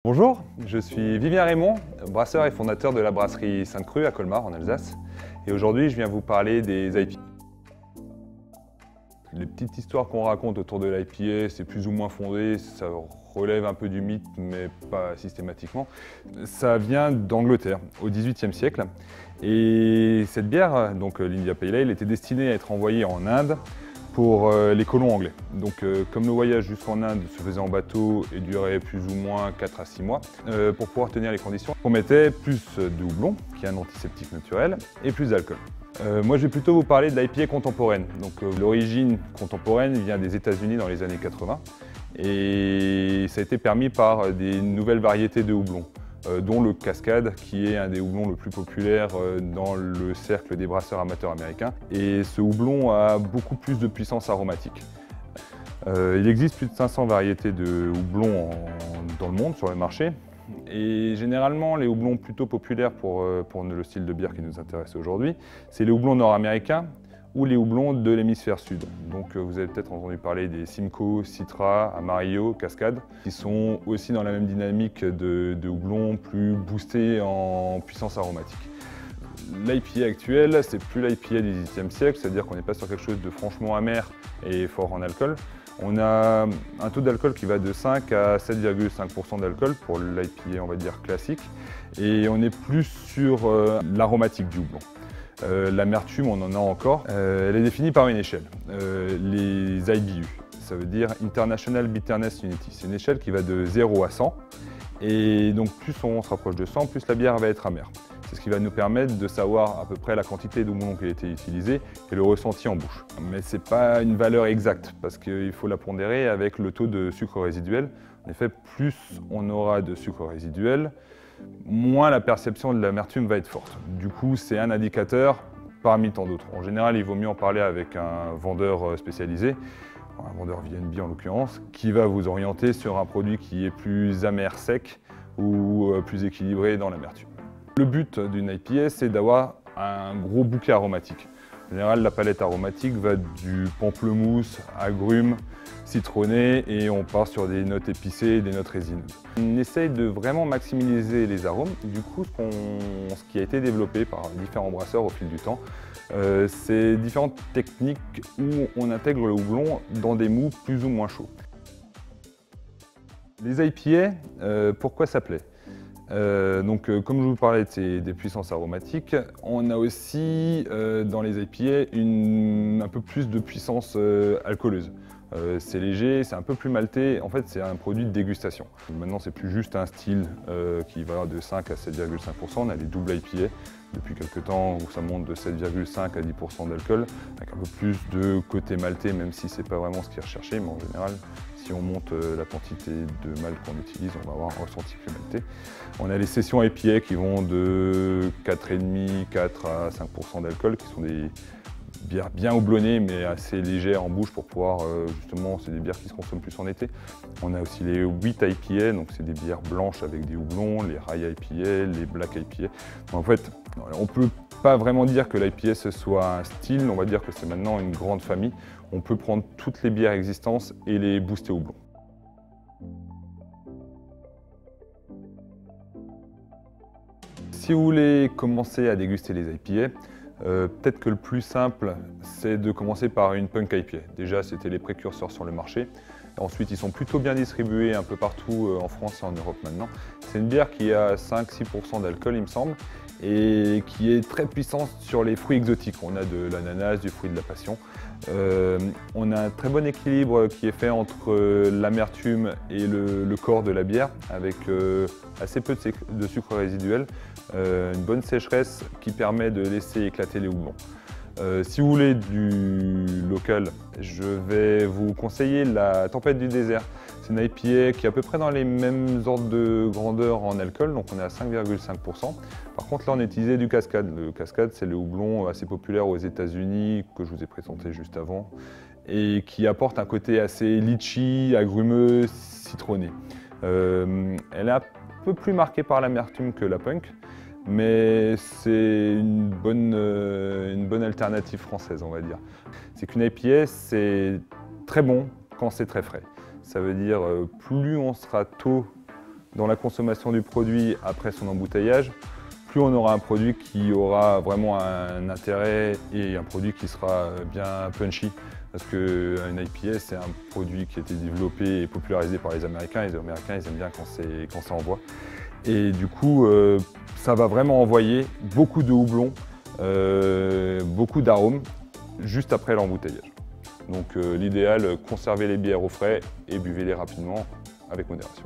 Bonjour, je suis Vivien Raymond, brasseur et fondateur de la brasserie Sainte-Crue à Colmar en Alsace. Et aujourd'hui, je viens vous parler des IPA. Les petites histoires qu'on raconte autour de l'IPA, c'est plus ou moins fondé, ça relève un peu du mythe, mais pas systématiquement. Ça vient d'Angleterre, au XVIIIe siècle. Et cette bière, donc l'India Pale Ale, était destinée à être envoyée en Inde pour les colons anglais. Donc comme le voyage jusqu'en Inde se faisait en bateau et durait plus ou moins 4 à 6 mois, pour pouvoir tenir les conditions, on mettait plus de houblon, qui est un antiseptique naturel, et plus d'alcool. Moi je vais plutôt vous parler de l'IPA contemporaine. Donc l'origine contemporaine vient des États-Unis dans les années 80 et ça a été permis par des nouvelles variétés de houblon. Dont le Cascade, qui est un des houblons le plus populaires dans le cercle des brasseurs amateurs américains. Et ce houblon a beaucoup plus de puissance aromatique. Il existe plus de 500 variétés de houblon dans le monde, sur le marché. Et généralement, les houblons plutôt populaires pour le style de bière qui nous intéresse aujourd'hui, c'est les houblons nord-américains ou les houblons de l'hémisphère sud. Donc vous avez peut-être entendu parler des Simcoe, Citra, Amarillo, Cascade, qui sont aussi dans la même dynamique de houblons plus boostés en puissance aromatique. L'IPA actuelle, c'est plus l'IPA du XVIIIe siècle, c'est-à-dire qu'on n'est pas sur quelque chose de franchement amer et fort en alcool. On a un taux d'alcool qui va de 5 à 7,5% d'alcool pour l'IPA, on va dire, classique. Et on est plus sur l'aromatique du houblon. L'amertume, on en a encore. Elle est définie par une échelle, les IBU. Ça veut dire International Bitterness Unity. C'est une échelle qui va de 0 à 100. Et donc plus on se rapproche de 100, plus la bière va être amère. C'est ce qui va nous permettre de savoir à peu près la quantité d'houblon qui a été utilisée et le ressenti en bouche. Mais ce n'est pas une valeur exacte parce qu'il faut la pondérer avec le taux de sucre résiduel. En effet, plus on aura de sucre résiduel, moins la perception de l'amertume va être forte. Du coup, c'est un indicateur parmi tant d'autres. En général, il vaut mieux en parler avec un vendeur spécialisé, un vendeur VNB en l'occurrence, qui va vous orienter sur un produit qui est plus amer sec ou plus équilibré dans l'amertume. Le but d'une IPA, c'est d'avoir un gros bouquet aromatique. En général, la palette aromatique va du pamplemousse, agrumes, citronné et on part sur des notes épicées, des notes résineuses. On essaye de vraiment maximiser les arômes. Du coup, ce qui a été développé par différents brasseurs au fil du temps, c'est différentes techniques où on intègre le houblon dans des mous plus ou moins chauds. Les IPA, pourquoi ça plaît ? Comme je vous parlais des puissances aromatiques, on a aussi dans les IPA un peu plus de puissance alcooleuse. C'est léger, c'est un peu plus maltais, en fait c'est un produit de dégustation. Maintenant c'est plus juste un style qui va de 5 à 7,5%, on a les doubles IPA depuis quelques temps où ça monte de 7,5 à 10% d'alcool, avec un peu plus de côté maltais, même si c'est pas vraiment ce qui est recherché, mais en général si on monte la quantité de malt qu'on utilise, on va avoir un ressenti plus maltais. On a les sessions IPA qui vont de 4,5, 4 à 5% d'alcool, qui sont des bières bien houblonnées mais assez légères en bouche pour pouvoir justement, c'est des bières qui se consomment plus en été. On a aussi les wheat IPA, donc c'est des bières blanches avec des houblons, les rye IPA, les black IPA. En fait, on ne peut pas vraiment dire que l'IPA ce soit un style, on va dire que c'est maintenant une grande famille. On peut prendre toutes les bières existantes et les booster au houblon. Si vous voulez commencer à déguster les IPA, peut-être que le plus simple, c'est de commencer par une Punk IPA. Déjà, c'était les précurseurs sur le marché. Ensuite, ils sont plutôt bien distribués un peu partout en France et en Europe maintenant. C'est une bière qui a 5-6% d'alcool, il me semble, et qui est très puissante sur les fruits exotiques. On a de l'ananas, du fruit de la passion. On a un très bon équilibre qui est fait entre l'amertume et le corps de la bière, avec assez peu de sucre résiduel, une bonne sécheresse qui permet de laisser éclater les houblons. Si vous voulez du local, je vais vous conseiller la Tempête du désert. C'est une IPA qui est à peu près dans les mêmes ordres de grandeur en alcool, donc on est à 5,5%. Par contre là on a utilisé du Cascade. Le Cascade c'est le houblon assez populaire aux États-Unis que je vous ai présenté juste avant et qui apporte un côté assez litchi, agrumeux, citronné. Elle est un peu plus marquée par l'amertume que la Punk, mais c'est une bonne alternative française, on va dire. C'est qu'une IPA, c'est très bon quand c'est très frais. Ça veut dire plus on sera tôt dans la consommation du produit après son embouteillage, plus on aura un produit qui aura vraiment un intérêt et un produit qui sera bien punchy. Parce qu'une IPA, c'est un produit qui a été développé et popularisé par les Américains. Les Américains, ils aiment bien quand ça envoie. Et du coup, ça va vraiment envoyer beaucoup de houblon, beaucoup d'arômes, juste après l'embouteillage. Donc l'idéal, conservez les bières au frais et buvez-les rapidement avec modération.